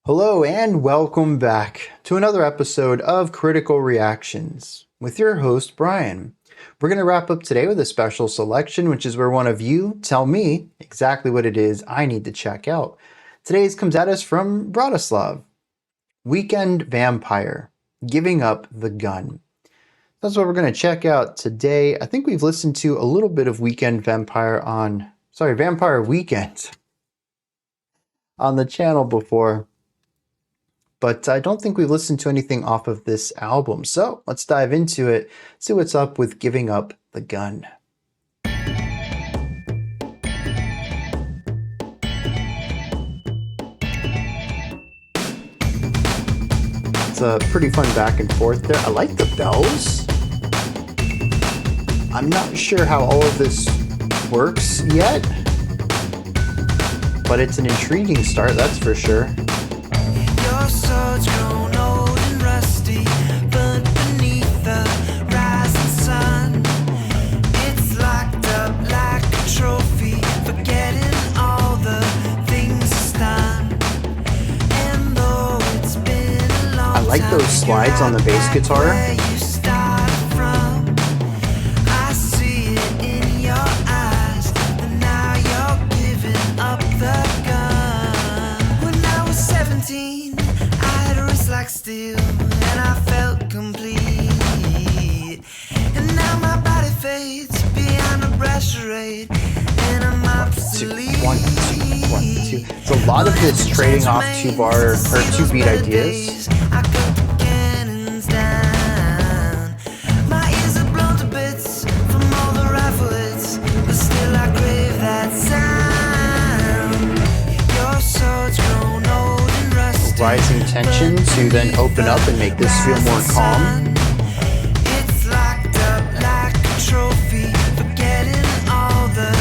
Hello and welcome back to another episode of Critical Reactions with your host, Bryan. We're going to wrap up today with a special selection, which is where one of you tell me exactly what it is I need to check out. Today's comes at us from Bratislav. Weekend Vampire, Giving Up the Gun. That's what we're going to check out today. I think we've listened to a little bit of Vampire Weekend on the channel before. But I don't think we've listened to anything off of this album. So let's dive into it, see what's up with Giving Up the Gun. It's a pretty fun back and forth there. I like the bells. I'm not sure how all of this works yet, but it's an intriguing start, that's for sure. Your sword's grown old and rusty, burnt beneath the rising sun. It's locked up like a trophy, forgetting all the things it's done. And though it's been a long time, I like those slides on the bass guitar. where you started from. I see it in your eyes, but now you're giving up the gun. When I was 17, like steel, and I felt complete. And now my body fades beyond a brush rate, and I'm obsolete. One, two. It's a lot of this trading off two beat ideas. I cut the cannons down. My ears are blown to bits from all the rifle hits, but still I crave that sound. Your sword's grown old and rusty, rising tension to then open up and make this feel more calm. It's locked up like a trophy, forgetting all the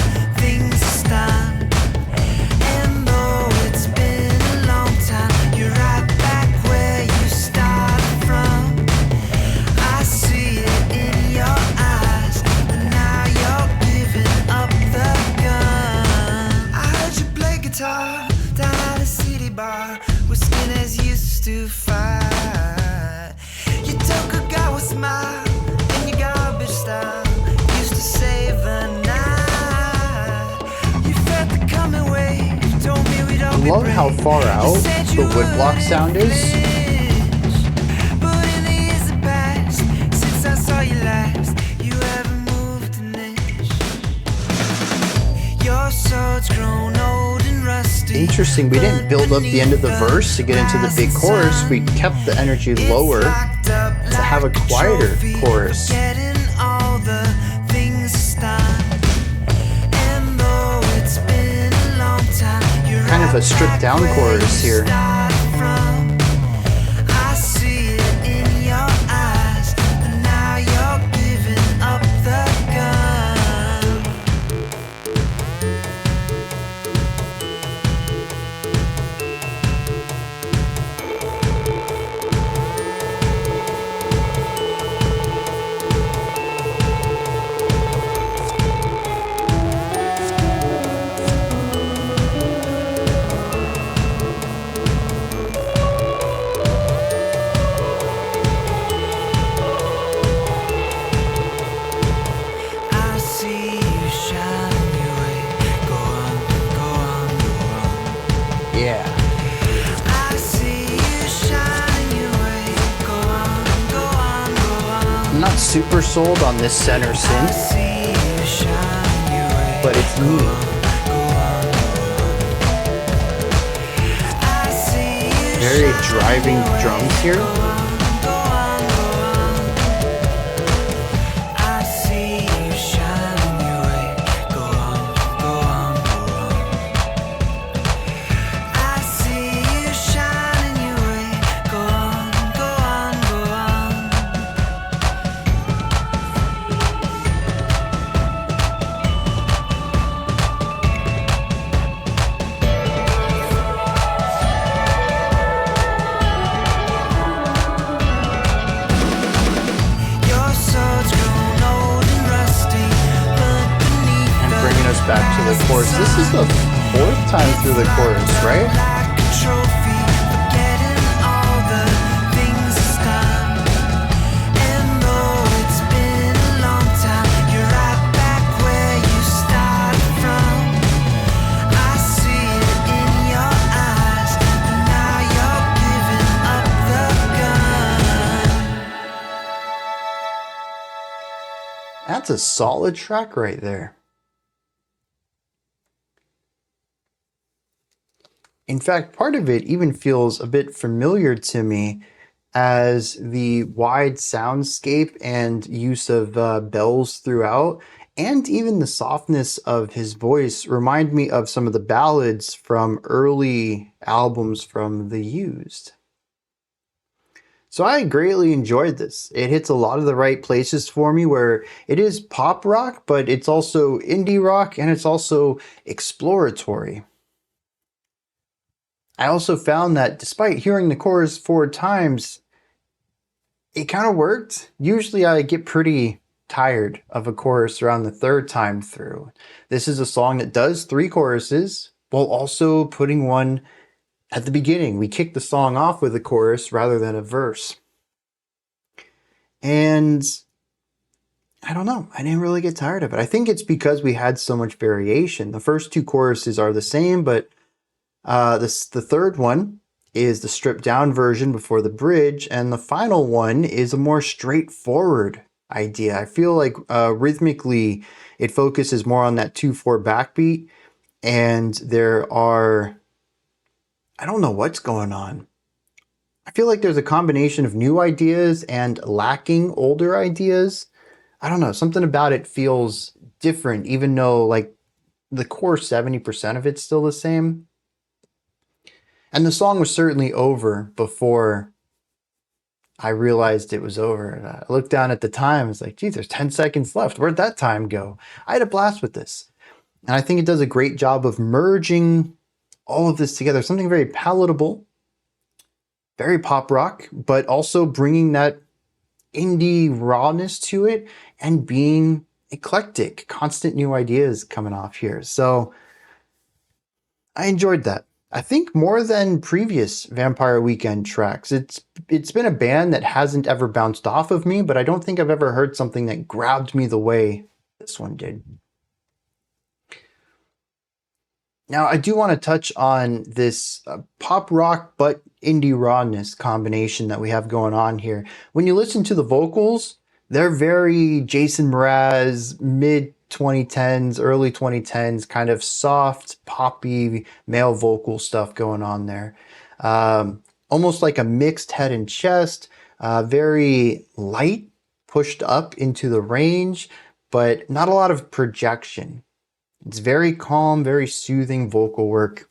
things it's done. And though it's been a long time, you're right back where you started from. I see it in your eyes, and now you're giving up the gun. I heard you play guitar down at a city bar where skinheads used to fight. You took a guy with a smile and your garbage style used to save the night. You felt the coming wave, told me we'd all I be love how brave. far out You said you the woodblock were sound is. rich, but in the years that passed since I saw you last, you haven't moved an inch. Your sword's grown old and rusty. Interesting, we didn't build up the end of the verse to get into the big chorus. We kept the energy lower to have a quieter chorus. All the things done. And though it's been a long time, you're Kind of a stripped down chorus here. I see it in your eyes, and now you're giving up the gun. I see you shining your way. Go on, go on, go on. Yeah. I see you shining your way. Go on, go on, go on. I'm not super sold on this center I synth, see you shining your way. but it's neat. Go on, go on. I see you Very shining driving your way. drums here. Go on, go on, go on. I see you shining your way. Go on, go on, go on. I see you shining your way. Go on, go on, go on. back to the chorus. This is the fourth time through the chorus, right? Like a trophy, that's a solid track right there. In fact, part of it even feels a bit familiar to me, as the wide soundscape and use of bells throughout, and even the softness of his voice remind me of some of the ballads from early albums from The Used. So I greatly enjoyed this. It hits a lot of the right places for me, where it is pop rock, but it's also indie rock and it's also exploratory. I also found that despite hearing the chorus 4 times, it kind of worked. Usually I get pretty tired of a chorus around the third time through. This is a song that does 3 choruses while also putting one at the beginning. We kick the song off with a chorus rather than a verse. And I don't know, I didn't really get tired of it. I think it's because we had so much variation. The first 2 choruses are the same, but the third one is the stripped down version before the bridge, and the final one is a more straightforward idea. I feel like rhythmically it focuses more on that 2/4 backbeat, and I don't know what's going on. I feel like there's a combination of new ideas and lacking older ideas. I don't know, something about it feels different, even though like the core 70% of it's still the same. And the song was certainly over before I realized it was over. And I looked down at the time. I was like, geez, there's 10 seconds left. Where'd that time go? I had a blast with this. And I think it does a great job of merging all of this together. Something very palatable, very pop rock, but also bringing that indie rawness to it and being eclectic, constant new ideas coming off here. So I enjoyed that. I think more than previous Vampire Weekend tracks. It's been a band that hasn't ever bounced off of me, but I don't think I've ever heard something that grabbed me the way this one did. Now, I do want to touch on this pop rock but indie rawness combination that we have going on here. When you listen to the vocals, they're very Jason Mraz, mid 2010s, early 2010s, kind of soft, poppy male vocal stuff going on there. Almost like a mixed head and chest, very light, pushed up into the range, but not a lot of projection. It's very calm, very soothing vocal work.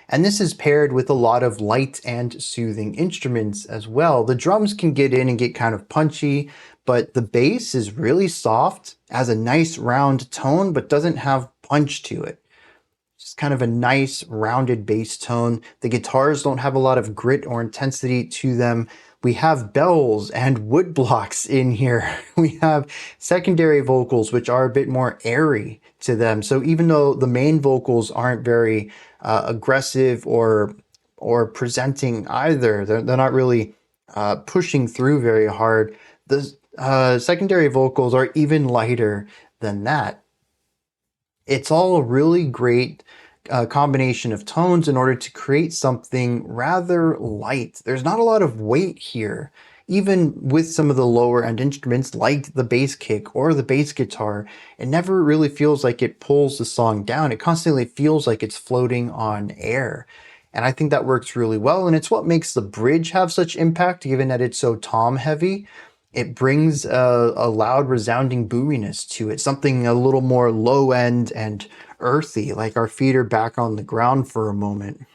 And this is paired with a lot of light and soothing instruments as well. The drums can get in and get kind of punchy, but the bass is really soft, has a nice round tone, but doesn't have punch to it. Just kind of a nice rounded bass tone. The guitars don't have a lot of grit or intensity to them. We have bells and wood blocks in here. We have secondary vocals, which are a bit more airy to them. So even though the main vocals aren't very aggressive or presenting either, they're not really pushing through very hard. The secondary vocals are even lighter than that. It's all a really great combination of tones in order to create something rather light. There's not a lot of weight here. Even with some of the lower end instruments like the bass kick or the bass guitar, it never really feels like it pulls the song down. It constantly feels like it's floating on air. And I think that works really well. And it's what makes the bridge have such impact, given that it's so tom heavy. It brings a loud resounding boominess to it, something a little more low end and earthy, like our feet are back on the ground for a moment.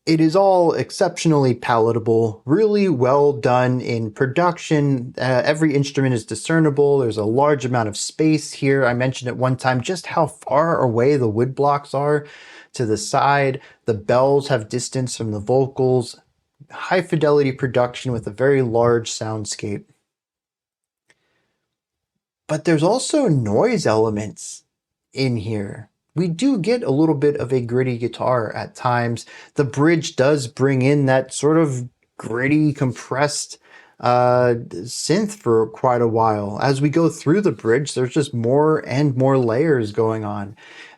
It is all exceptionally palatable, really well done in production. Every instrument is discernible. There's a large amount of space here. I mentioned at one time just how far away the wood blocks are to the side. The bells have distance from the vocals. High fidelity production with a very large soundscape. But there's also noise elements in here. We do get a little bit of a gritty guitar at times. The bridge does bring in that sort of gritty, compressed synth for quite a while. As we go through the bridge, there's just more and more layers going on.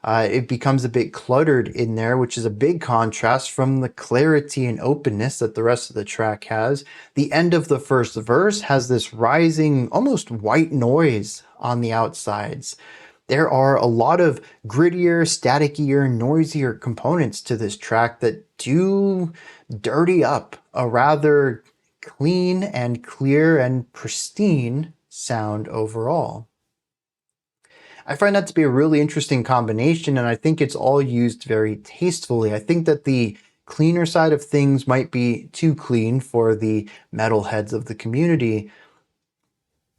It becomes a bit cluttered in there, which is a big contrast from the clarity and openness that the rest of the track has. The end of the first verse has this rising, almost white noise on the outsides. There are a lot of grittier, staticier, noisier components to this track that do dirty up a rather clean and clear and pristine sound overall. I find that to be a really interesting combination, and I think it's all used very tastefully. I think that the cleaner side of things might be too clean for the metalheads of the community,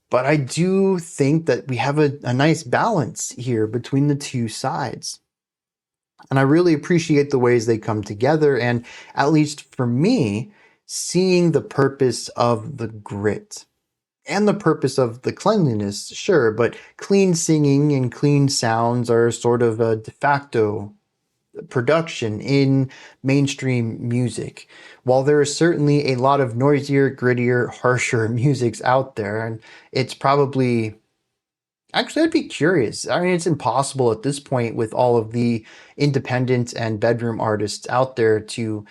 but I do think that we have a nice balance here between the two sides. And I really appreciate the ways they come together, and at least for me, seeing the purpose of the grit and the purpose of the cleanliness, sure, but clean singing and clean sounds are sort of a de facto production in mainstream music. While there is certainly a lot of noisier, grittier, harsher musics out there, and it's probably actually, I'd be curious. I mean, it's impossible at this point with all of the independent and bedroom artists out there to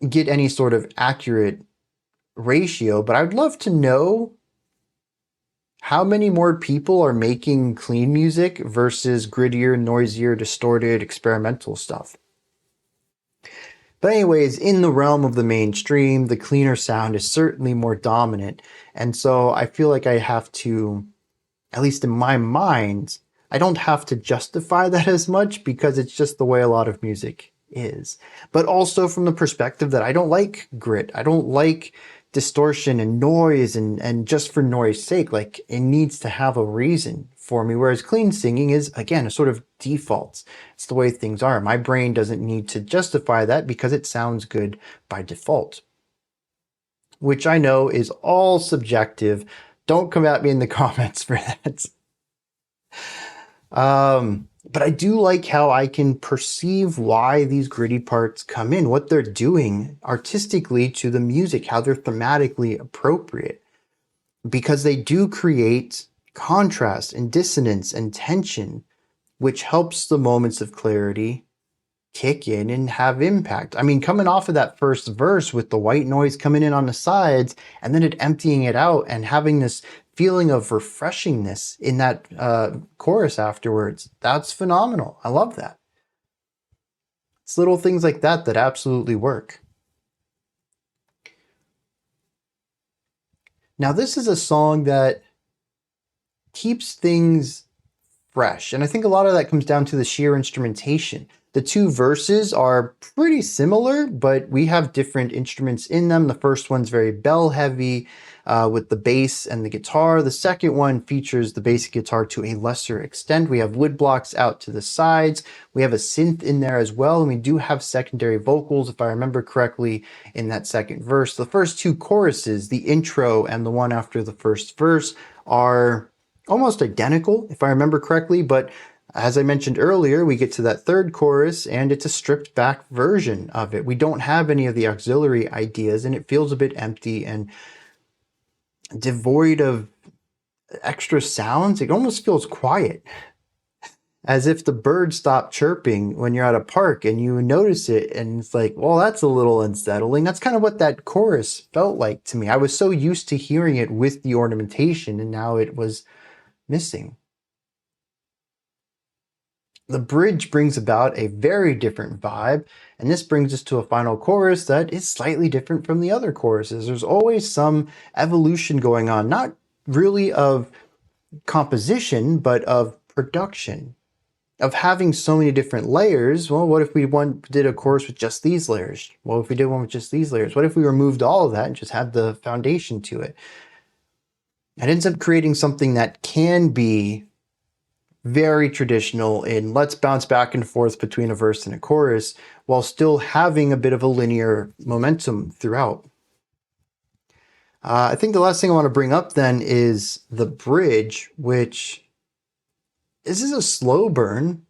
get any sort of accurate ratio, but I'd love to know how many more people are making clean music versus grittier, noisier, distorted, experimental stuff. But anyways, in the realm of the mainstream, the cleaner sound is certainly more dominant. And so I feel like I have to, at least in my mind, I don't have to justify that as much because it's just the way a lot of music is. But also from the perspective that I don't like grit. I don't like distortion and noise and just for noise sake. Like, it needs to have a reason for me. Whereas clean singing is, again, a sort of default. It's the way things are. My brain doesn't need to justify that because it sounds good by default. Which I know is all subjective. Don't come at me in the comments for that. But I do like how I can perceive why these gritty parts come in, what they're doing artistically to the music, how they're thematically appropriate. Because they do create contrast and dissonance and tension, which helps the moments of clarity kick in and have impact. I mean, coming off of that first verse with the white noise coming in on the sides and then it emptying it out and having this feeling of refreshingness in that chorus afterwards, that's phenomenal. I love that. It's little things like that that absolutely work. Now, this is a song that keeps things fresh, and I think a lot of that comes down to the sheer instrumentation. The two verses are pretty similar, but we have different instruments in them. The first one's very bell heavy with the bass and the guitar. The second one features the bass guitar to a lesser extent. We have wood blocks out to the sides. We have a synth in there as well, and we do have secondary vocals, if I remember correctly, in that second verse. The first two choruses, the intro and the one after the first verse, are almost identical, if I remember correctly, but as I mentioned earlier, we get to that third chorus and it's a stripped back version of it. We don't have any of the auxiliary ideas and it feels a bit empty and devoid of extra sounds. It almost feels quiet, as if the birds stop chirping when you're at a park and you notice it and it's like, well, that's a little unsettling. That's kind of what that chorus felt like to me. I was so used to hearing it with the ornamentation and now it was missing. The bridge brings about a very different vibe, and this brings us to a final chorus that is slightly different from the other choruses. There's always some evolution going on, not really of composition, but of production, of having so many different layers. Well, what if we did a chorus with just these layers? What if we did one with just these layers? What if we removed all of that and just had the foundation to it? It ends up creating something that can be very traditional in let's bounce back and forth between a verse and a chorus while still having a bit of a linear momentum throughout. I think the last thing I want to bring up then is the bridge, which this is a slow burn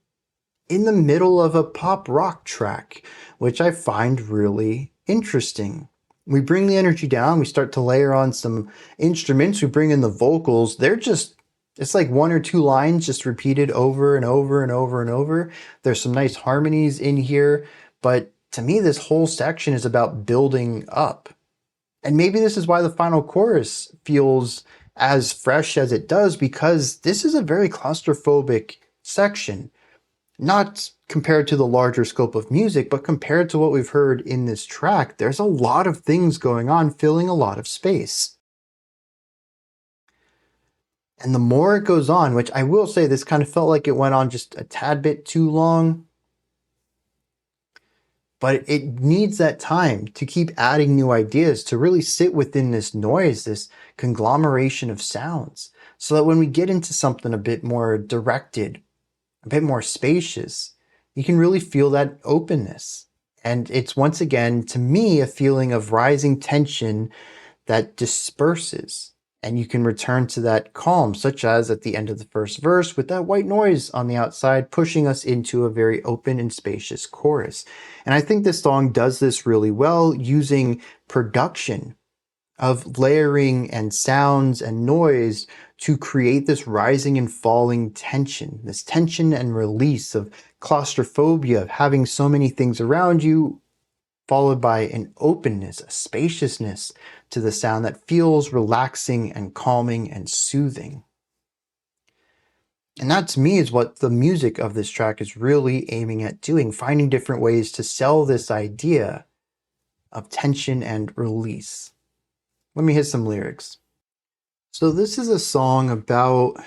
in the middle of a pop rock track, which I find really interesting. We bring the energy down, we start to layer on some instruments, we bring in the vocals, they're just It's like one or two lines just repeated over and over and over and over. There's some nice harmonies in here, but to me, this whole section is about building up. And maybe this is why the final chorus feels as fresh as it does, because this is a very claustrophobic section. Not compared to the larger scope of music, but compared to what we've heard in this track, there's a lot of things going on, filling a lot of space. And the more it goes on, which I will say this kind of felt like it went on just a tad bit too long, but it needs that time to keep adding new ideas to really sit within this noise, this conglomeration of sounds, so that when we get into something a bit more directed, a bit more spacious, you can really feel that openness. And it's once again, to me, a feeling of rising tension that disperses. And you can return to that calm, such as at the end of the first verse with that white noise on the outside pushing us into a very open and spacious chorus. And I think this song does this really well, using production of layering and sounds and noise to create this rising and falling tension, this tension and release of claustrophobia, of having so many things around you, followed by an openness, a spaciousness to the sound that feels relaxing and calming and soothing. And that to me is what the music of this track is really aiming at doing, finding different ways to sell this idea of tension and release. Let me hit some lyrics. So this is a song about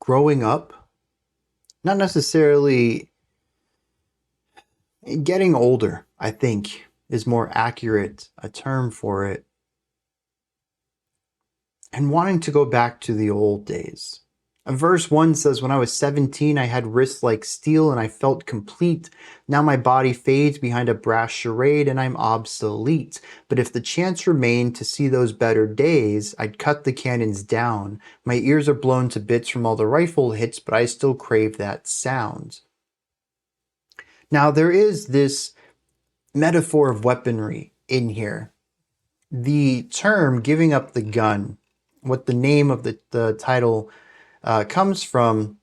growing up, not necessarily getting older, I think is more accurate a term for it, and wanting to go back to the old days. Verse 1 says, when I was 17, I had wrists like steel and I felt complete. Now my body fades behind a brass charade and I'm obsolete. But if the chance remained to see those better days, I'd cut the cannons down. My ears are blown to bits from all the rifle hits, but I still crave that sound. Now there is this metaphor of weaponry in here. The term giving up the gun, what the name of the title comes from,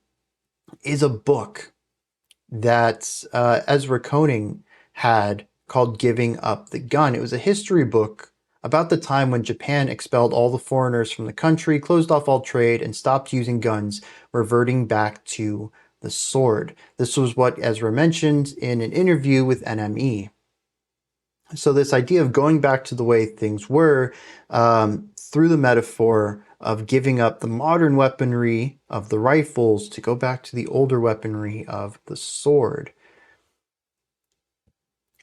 is a book that Ezra Koenig had called Giving Up the Gun. It was a history book about the time when Japan expelled all the foreigners from the country, closed off all trade, and stopped using guns, reverting back to the sword. This was what Ezra mentioned in an interview with NME. So this idea of going back to the way things were through the metaphor of giving up the modern weaponry of the rifles to go back to the older weaponry of the sword.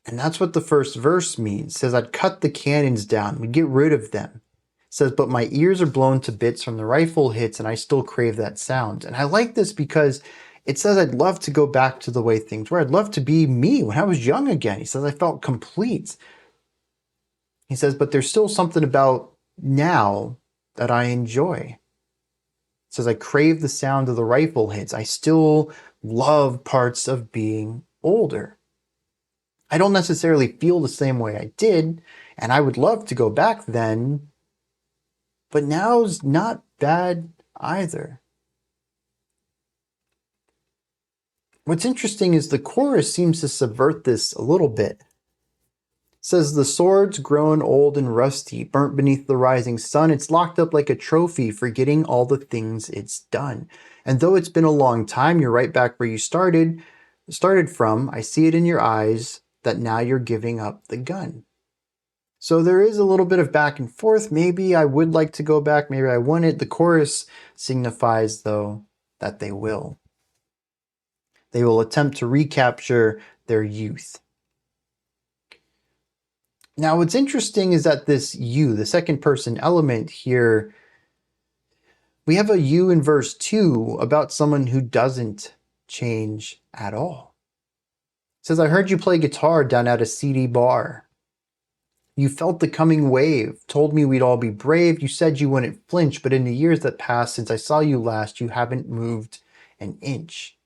And that's what the first verse means. It says, I'd cut the cannons down. We'd get rid of them. It says, but my ears are blown to bits from the rifle hits and I still crave that sound. And I like this because it says I'd love to go back to the way things were. I'd love to be me when I was young again. He says I felt complete. He says, but there's still something about now that I enjoy. It says I crave the sound of the rifle hits. I still love parts of being older. I don't necessarily feel the same way I did, and I would love to go back then, but now's not bad either. What's interesting is the chorus seems to subvert this a little bit. It says, the sword's grown old and rusty, burnt beneath the rising sun. It's locked up like a trophy, forgetting all the things it's done. And though it's been a long time, you're right back where you started from. I see it in your eyes that now you're giving up the gun. So there is a little bit of back and forth. Maybe I would like to go back, maybe I wouldn't. The chorus signifies, though, that they will. They will attempt to recapture their youth. Now, what's interesting is that this you, the second person element here, we have a you in verse 2 about someone who doesn't change at all. It says, I heard you play guitar down at a seedy bar. You felt the coming wave, told me we'd all be brave. You said you wouldn't flinch, but in the years that passed since I saw you last, you haven't moved an inch.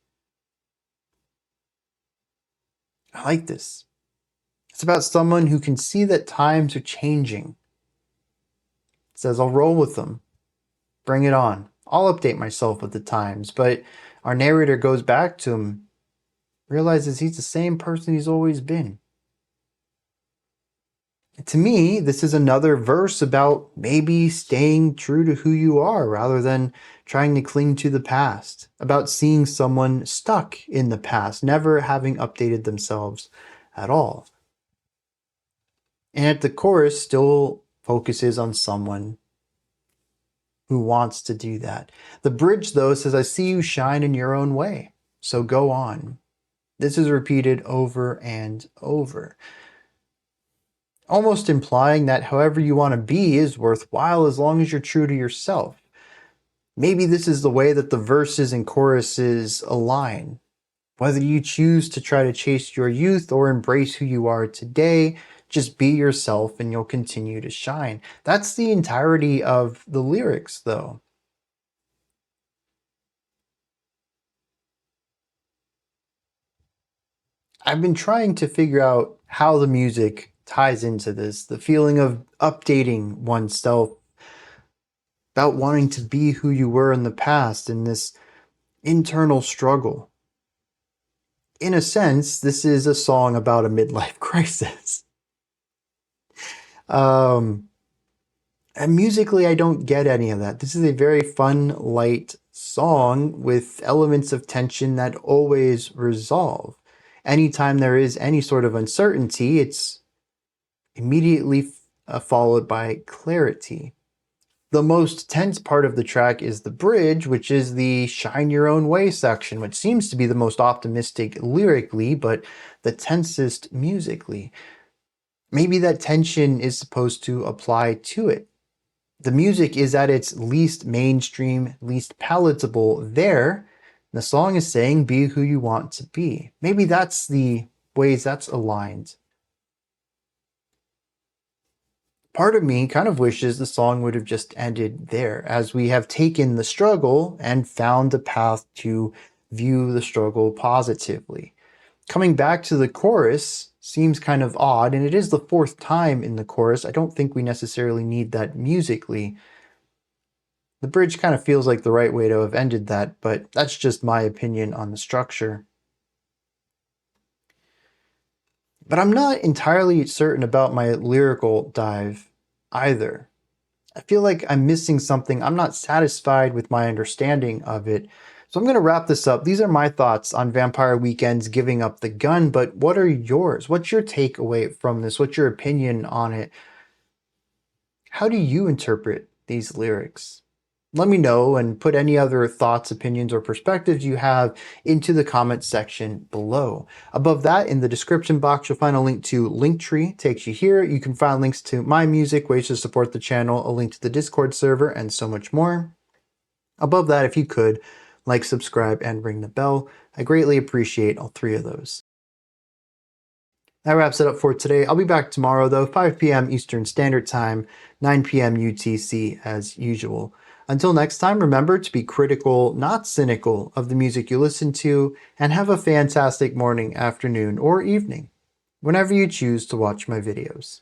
I like this. It's about someone who can see that times are changing. It says, I'll roll with them. Bring it on. I'll update myself with the times, but our narrator goes back to him, realizes he's the same person he's always been. To me, this is another verse about maybe staying true to who you are rather than trying to cling to the past, about seeing someone stuck in the past, never having updated themselves at all. And at the chorus, still focuses on someone who wants to do that. The bridge, though, says, I see you shine in your own way, so go on. This is repeated over and over, almost implying that however you want to be is worthwhile as long as you're true to yourself. Maybe this is the way that the verses and choruses align. Whether you choose to try to chase your youth or embrace who you are today, just be yourself and you'll continue to shine. That's the entirety of the lyrics, though. I've been trying to figure out how the music ties into this, the feeling of updating oneself, about wanting to be who you were in the past, and this internal struggle. In a sense, this is a song about a midlife crisis. And musically, I don't get any of that. This is a very fun, light song with elements of tension that always resolve. Anytime there is any sort of uncertainty, it's immediately followed by clarity. The most tense part of the track is the bridge, which is the shine your own way section, which seems to be the most optimistic lyrically, but the tensest musically. Maybe that tension is supposed to apply to it. The music is at its least mainstream, least palatable there. The song is saying, be who you want to be. Maybe that's the ways that's aligned. Part of me kind of wishes the song would have just ended there, as we have taken the struggle and found a path to view the struggle positively. Coming back to the chorus seems kind of odd, and it is the fourth time in the chorus. I don't think we necessarily need that musically. The bridge kind of feels like the right way to have ended that, but that's just my opinion on the structure. But I'm not entirely certain about my lyrical dive either. I feel like I'm missing something. I'm not satisfied with my understanding of it. So I'm going to wrap this up. These are my thoughts on Vampire Weekend's Giving Up the Gun, but what are yours? What's your takeaway from this? What's your opinion on it? How do you interpret these lyrics? Let me know and put any other thoughts, opinions, or perspectives you have into the comments section below. Above that, in the description box, you'll find a link to Linktree. Takes you here. You can find links to my music, ways to support the channel, a link to the Discord server, and so much more. Above that, if you could, like, subscribe, and ring the bell. I greatly appreciate all three of those. That wraps it up for today. I'll be back tomorrow, though, 5 p.m. Eastern Standard Time, 9 p.m. UTC, as usual. Until next time, remember to be critical, not cynical, of the music you listen to, and have a fantastic morning, afternoon, or evening, whenever you choose to watch my videos.